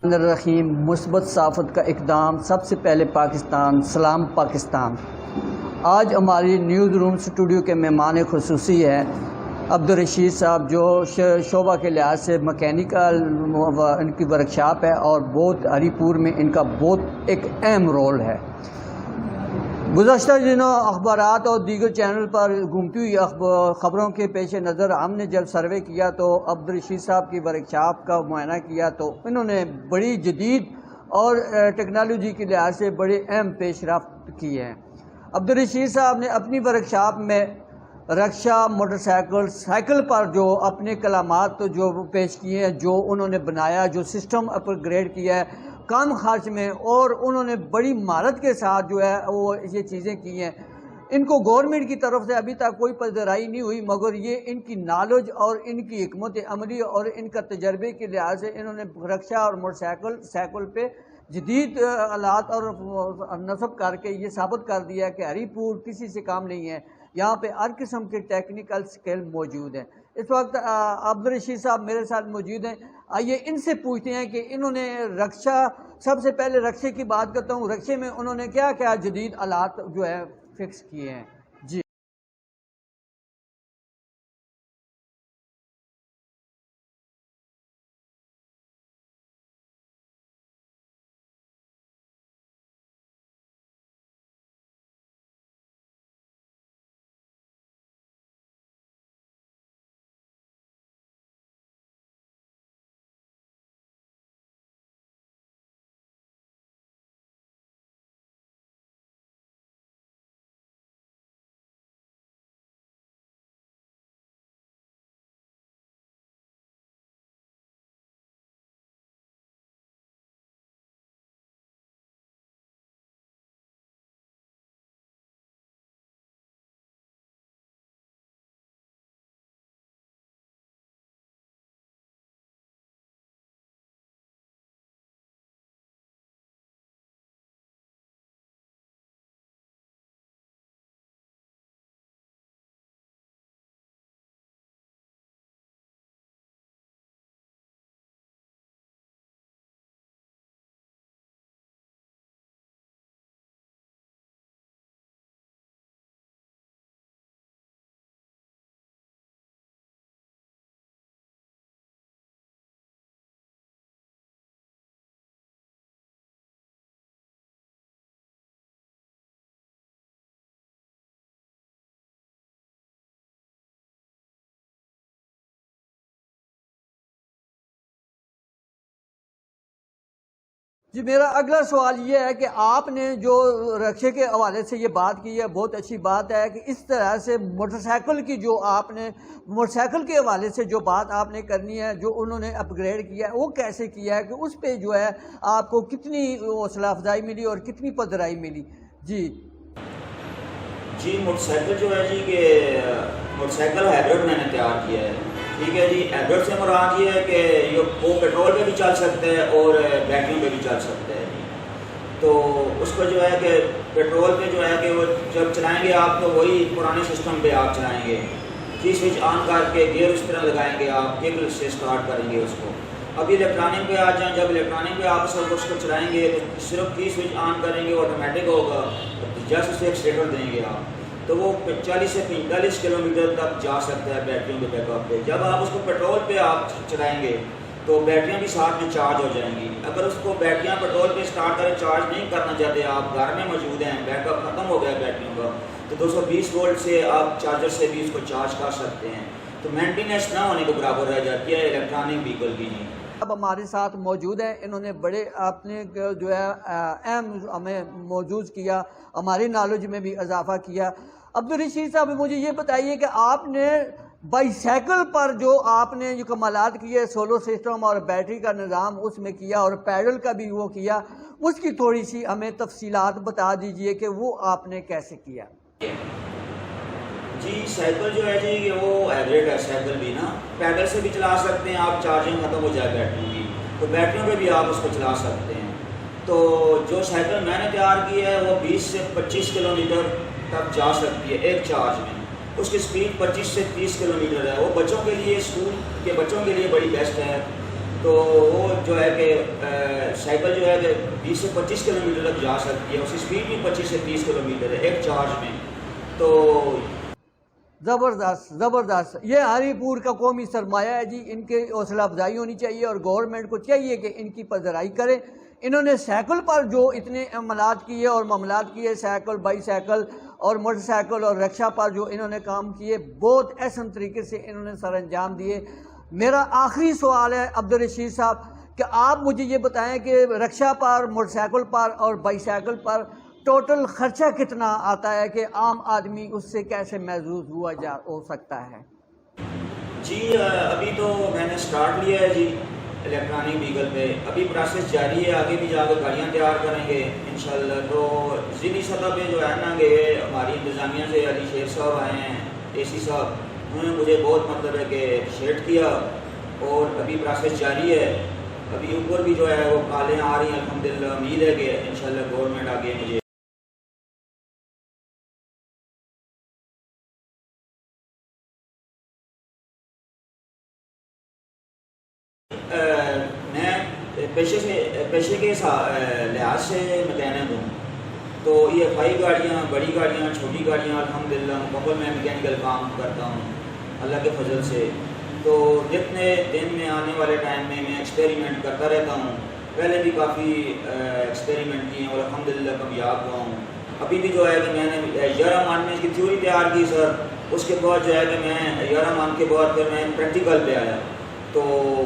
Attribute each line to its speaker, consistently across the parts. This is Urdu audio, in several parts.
Speaker 1: الرحیم مثبت صافت کا اقدام سب سے پہلے پاکستان سلام پاکستان۔ آج ہماری نیوز روم اسٹوڈیو کے مہمان خصوصی ہیں عبدالرشید صاحب، جو شعبہ کے لحاظ سے مکینیکل ان کی ورکشاپ ہے اور بہت ہری پور میں ان کا بہت ایک اہم رول ہے۔ گزشتہ دنوں اخبارات اور دیگر چینل پر گھومتی ہوئی خبروں کے پیش نظر ہم نے جب سروے کیا تو عبدالرشید صاحب کی ورکشاپ کا معائنہ کیا تو انہوں نے بڑی جدید اور ٹیکنالوجی کے لحاظ سے بڑے اہم پیش رفت کی ہیں۔ عبدالرشید صاحب نے اپنی ورکشاپ میں رکشہ، موٹر سائیکل پر جو اپنے کلامات جو پیش کیے ہیں، جو انہوں نے بنایا، جو سسٹم اپ گریڈ کیا ہے کم خرچ میں، اور انہوں نے بڑی مہارت کے ساتھ جو ہے وہ یہ چیزیں کی ہیں۔ ان کو گورنمنٹ کی طرف سے ابھی تک کوئی پذیرائی نہیں ہوئی، مگر یہ ان کی نالج اور ان کی حکمت عملی اور ان کا تجربے کے لحاظ سے انہوں نے رکشہ اور موٹر سائیکل پہ جدید آلات اور نصب کر کے یہ ثابت کر دیا ہے کہ ہری پور کسی سے کام نہیں ہے، یہاں پہ ہر قسم کے ٹیکنیکل سکل موجود ہیں۔ اس وقت عبدالرشید صاحب میرے ساتھ موجود ہیں، آئیے ان سے پوچھتے ہیں کہ انہوں نے رکشہ، سب سے پہلے رکشے کی بات کرتا ہوں، رکشے میں انہوں نے کیا کیا جدید آلات جو ہے فکس کیے ہیں؟ جی جی، میرا اگلا سوال یہ ہے کہ آپ نے جو رکشے کے حوالے سے یہ بات کی ہے، بہت اچھی بات ہے کہ اس طرح سے موٹر سائیکل کی جو آپ نے موٹر سائیکل کے حوالے سے جو بات آپ نے کرنی ہے، جو انہوں نے اپ گریڈ کیا ہے، وہ کیسے کیا ہے کہ اس پہ جو ہے آپ کو کتنی حوصلہ افزائی ملی اور کتنی پذیرائی ملی؟
Speaker 2: جی موٹر سائیکل جو ہے جی کہ موٹر سائیکل ہائبرڈ میں نے تیار کیا ہے، ٹھیک ہے جی۔ ہائبرڈ سے مراد یہ ہے کہ وہ پیٹرول پہ بھی چل سکتا ہے اور بیٹریوں پہ بھی چل سکتا ہے جی۔ تو اس کو جو ہے کہ پیٹرول پہ جو ہے کہ وہ جب چلائیں گے آپ تو وہی پرانے سسٹم پہ آپ چلائیں گے، کی سوئچ آن کر کے گیئر اس طرح لگائیں گے، آپ کک سے اسٹارٹ کریں گے اس کو۔ ابھی الیکٹرانک پہ آ جائیں، جب الیکٹرانک پہ آپ اس کو چلائیں گے تو صرف کی سوئچ آن کریں گے، آٹومیٹک ہوگا، جسٹ اسے ایکسیلیٹر دیں گے آپ تو وہ 40 سے 45 کلومیٹر تک جا سکتا ہے بیٹریوں کے بیک اپ پہ۔ جب آپ اس کو پیٹرول پہ آپ چلائیں گے تو بیٹریاں بھی ساتھ میں چارج ہو جائیں گی۔ اگر اس کو بیٹریاں پیٹرول پہ اسٹارٹ کریں، چارج نہیں کرنا چاہتے، آپ گھر میں موجود ہیں، بیک اپ ختم ہو گیا بیٹریوں کا، تو 220 وولٹ سے آپ چارجر سے بھی اس کو چارج کر سکتے ہیں، تو مینٹیننس نہ ہونے کے برابر رہ جاتی ہے الیکٹرانک وہیکل کی جی۔
Speaker 1: اب ہمارے ساتھ موجود ہیں، انہوں نے بڑے اپنے جو ہے اہم ہمیں موجود کیا، ہماری نالج میں بھی اضافہ کیا۔ عبدالرشید صاحب مجھے یہ بتائیے کہ آپ نے بائی سائیکل پر جو آپ نے جو کمالات کیے، سولر سسٹم اور بیٹری کا نظام اس میں کیا اور پیڈل کا بھی وہ کیا، اس کی تھوڑی سی ہمیں تفصیلات بتا دیجئے کہ وہ آپ نے کیسے کیا؟
Speaker 2: جی سائیکل جو ہے جی کہ وہ ہائبرڈ ہے، سائیکل بھی نا پیڈل سے بھی چلا سکتے ہیں آپ، چارجنگ ختم ہو جائے بیٹریوں کی تو بیٹریوں پہ بھی آپ اس کو چلا سکتے ہیں۔ تو جو سائیکل میں نے تیار کی ہے وہ 20 سے 25 کلومیٹر تک جا سکتی ہے ایک چارج میں، اس کی سپیڈ 25 سے 30 کلومیٹر ہے۔ وہ بچوں کے لیے، اسکول کے بچوں کے لیے بڑی بیسٹ ہے، تو وہ جو ہے کہ سائیکل جو ہے کہ 20 سے 25 کلومیٹر تک جا سکتی ہے، اس کی سپیڈ بھی 25 سے 30 کلومیٹر ہے ایک چارج میں. تو
Speaker 1: زبردست زبردست. یہ ہری پور کا قومی سرمایہ ہے جی، ان کے حوصلہ افزائی ہونی چاہیے اور گورنمنٹ کو چاہیے کہ ان کی پذیرائی کرے. انہوں نے سائیکل پر جو اتنے عملات کیے اور معاملات کیے، سائیکل، بائی سائیکل اور موٹر سائیکل اور رکشہ پر جو انہوں نے کام کیے، بہت احسن طریقے سے انہوں نے سر انجام دیے. میرا آخری سوال ہے عبدالرشید صاحب کہ آپ مجھے یہ بتائیں کہ رکشہ پر، موٹر سائیکل پر اور بائی سائیکل پر ٹوٹل خرچہ کتنا آتا ہے کہ عام آدمی اس سے کیسے محظوظ ہو سکتا ہے؟
Speaker 2: جی ابھی تو میں نے سٹارٹ لیا ہے جی الیکٹرانک ویکل پہ، ابھی پروسیس جاری ہے، آگے بھی جا کے گاڑیاں تیار کریں گے انشاءاللہ. تو ضلعی سطح پہ جو ہے نا کہ ہماری انتظامیہ سے علی شیر صاحب آئے ہیں، اے سی صاحب، انہوں نے مجھے بہت مطلب ہے کہ اپریشیٹ کیا اور ابھی پروسیس جاری ہے. ابھی اوپر بھی جو ہے وہ کالیں آ رہی ہیں الحمدللہ. امید ہے کہ انشاءاللہ گورنمنٹ آگے مجھے میں پیشے کے لحاظ سے مکینک ہوں. تو یہ فائی گاڑیاں، بڑی گاڑیاں، چھوٹی گاڑیاں الحمدللہ مکمل میں میکینیکل کام کرتا ہوں اللہ کے فضل سے. تو جتنے دن میں آنے والے ٹائم میں ایکسپیریمنٹ کرتا رہتا ہوں. پہلے بھی کافی ایکسپیریمنٹ کیے ہیں اور الحمدللہ کامیاب ہوا ہوں. ابھی بھی جو ہے کہ میں نے 11 ماہ میں اس کی تھیوری تیار کی سر. اس کے بعد جو ہے کہ میں 11 ماہ کے بعد پھر میں پریکٹیکل پہ آیا. تو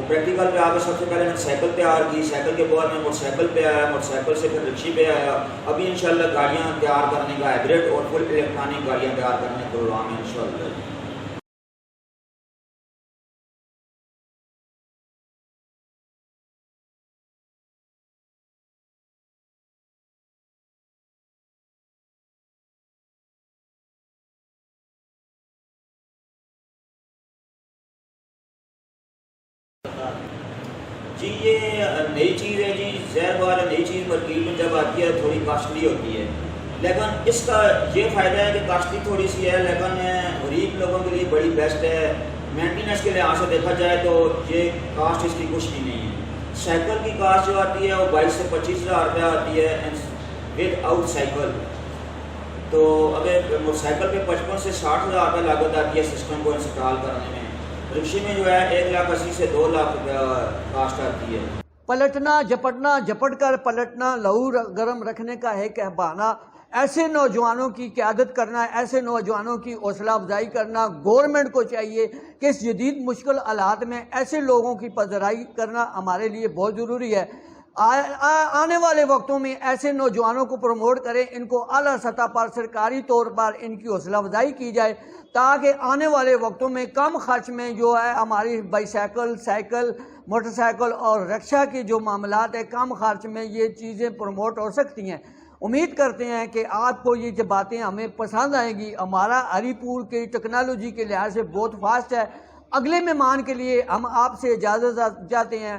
Speaker 2: پریکٹیکل پہ آگے سب سے پہلے میں سائیکل تیار کی، سائیکل کے بعد میں موٹر سائیکل پہ آیا، موٹر سائیکل سے پھر رکشے پہ آیا. ابھی انشاءاللہ گاڑیاں تیار کرنے کا ہائبرڈ اور فل الیکٹرانک گاڑیاں تیار کرنے کا پروگرام ہے انشاءاللہ. جی یہ نئی چیز ہے جی، ظاہر بات ہے نئی چیز مارکیٹ میں جب آتی ہے تھوڑی کاسٹلی ہوتی ہے، لیکن اس کا یہ فائدہ ہے کہ کاسٹلی تھوڑی سی ہے لیکن غریب لوگوں کے لیے بڑی بیسٹ ہے. مینٹیننس کے لحاظ سے دیکھا جائے تو یہ کاسٹ اس کی کچھ بھی نہیں ہے. سائیکل کی کاسٹ جو آتی ہے وہ 22 سے 25 ہزار روپیہ آتی ہے ود آؤٹ سائیکل. تو اگر موٹر سائیکل پہ 55 سے 60 ہزار روپیہ لاگت آتی ہے سسٹم کو انسٹال کرنے میں. رکشے میں جو ہے 1,80,000 سے 2,00,000 روپیہ کاسٹ آتی ہے.
Speaker 1: پلٹنا جھپٹنا، جھپٹ کر پلٹنا، لہو گرم رکھنے کا ہے کہ بہانا. ایسے نوجوانوں کی قیادت کرنا، ایسے نوجوانوں کی حوصلہ افزائی کرنا گورنمنٹ کو چاہیے کہ اس جدید مشکل حالات میں ایسے لوگوں کی پذیرائی کرنا ہمارے لیے بہت ضروری ہے. آنے والے وقتوں میں ایسے نوجوانوں کو پروموٹ کریں، ان کو اعلیٰ سطح پر سرکاری طور پر ان کی حوصلہ افزائی کی جائے تاکہ آنے والے وقتوں میں کم خرچ میں جو ہے ہماری by cycle, cycle, motor cycle اور رکشہ کے جو معاملات ہیں کم خرچ میں یہ چیزیں پروموٹ ہو سکتی ہیں. امید کرتے ہیں کہ آپ کو یہ جو باتیں ہمیں پسند آئیں گی. ہمارا ہری پور کی ٹیکنالوجی کے لحاظ سے بہت فاسٹ ہے. اگلے مہمان کے لیے ہم آپ سے اجازت چاہتے ہیں.